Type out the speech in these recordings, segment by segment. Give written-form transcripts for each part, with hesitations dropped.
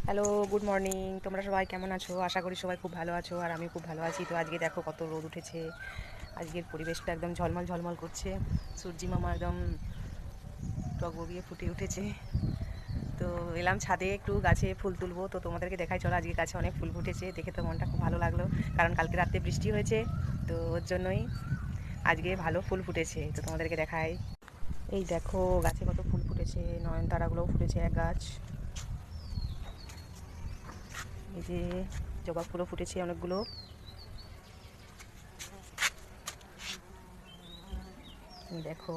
Hello, good morning. তোমরা সবাই কেমন আছো? আশা করি সবাই খুব ভালো আছো আর আমি খুব ভালো আছি। তো আজকে দেখো কত রোদ উঠেছে। আজকের পরিবেশটা একদম ঝলমল ঝলমল করছে। সূর্যি মামা একদম টগবগিয়ে ফুটে উঠেছে। তো এলাম ছাদে একটু গাছে ফুল তুলবো, তো তোমাদেরকে দেখাই চলো। আজকে গাছে অনেক ফুল ফুটেছে, দেখে তো মনটা খুব ভালো লাগলো। কারণ কালকে রাত্রে বৃষ্টি হয়েছে, তো ওর জন্যই আজকে ভালো ফুল ফুটেছে। তো তোমাদেরকে দেখাই। এই দেখো গাছে কত ফুল ফুটেছে, নয়নতারাগুলোও ফুটেছে এক গাছ। এই যে জবা ফুলও ফুটেছে অনেকগুলো। দেখো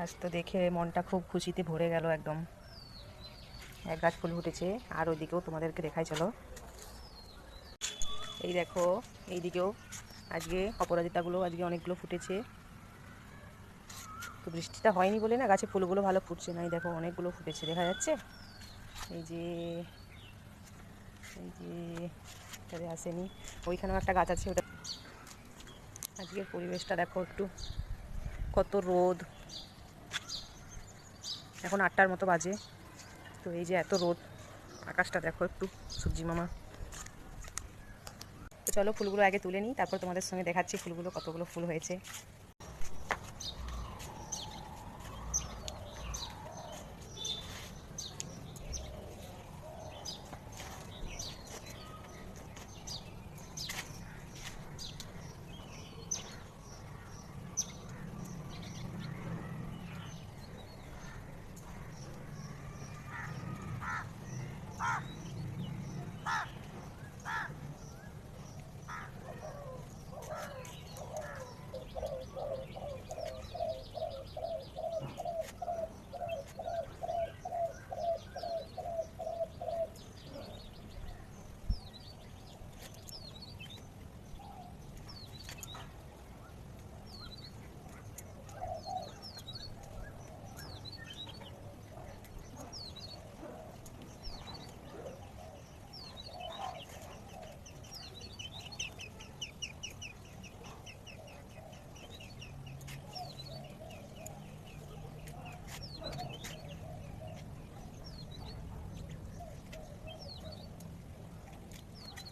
আজ তো দেখে মনটা খুব খুশিতে ভরে গেল একদম। এক গাছ ফুল ফুটেছে আর ওইদিকেও তোমাদেরকে দেখাই চলো। এই দেখো এইদিকেও আজকে অপরাজিতাগুলো আজকে অনেকগুলো ফুটেছে। তো বৃষ্টিটা হয়নি বলে না গাছে ফুলগুলো ভালো ফুটছে না। এই দেখো অনেকগুলো ফুটেছে, দেখা যাচ্ছে। এই যে এই যে এটাতে আসেনি, ওইখানেও একটা গাছ আছে ওটা। আজকের পরিবেশটা দেখো একটু, কত রোদ। এখন 8টার মতো বাজে, তো এই যে এত রোদ, আকাশটা দেখো একটু, সূর্যি মামা। তো চলো ফুলগুলো আগে তুলে নিই, তারপর তোমাদের সঙ্গে দেখাচ্ছি ফুলগুলো কতগুলো ফুল হয়েছে।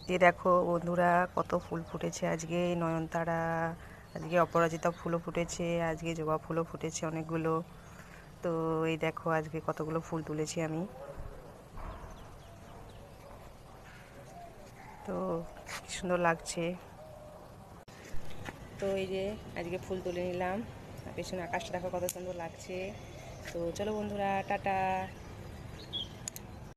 যে দেখো বন্ধুরা কত ফুল ফুটেছে আজকে, নয়নতারা, আজকে অপরাজিতা ফুলও ফুটেছে, আজকে জবা ফুলও ফুটেছে অনেকগুলো। তো এই দেখো আজকে কতগুলো ফুল তুলেছি আমি। তো কি সুন্দর লাগছে। তো এই যে আজকে ফুল তুলে নিলাম, আর পেছনে আকাশটা দেখো কত সুন্দর লাগছে। তো চলো বন্ধুরা, টাটা।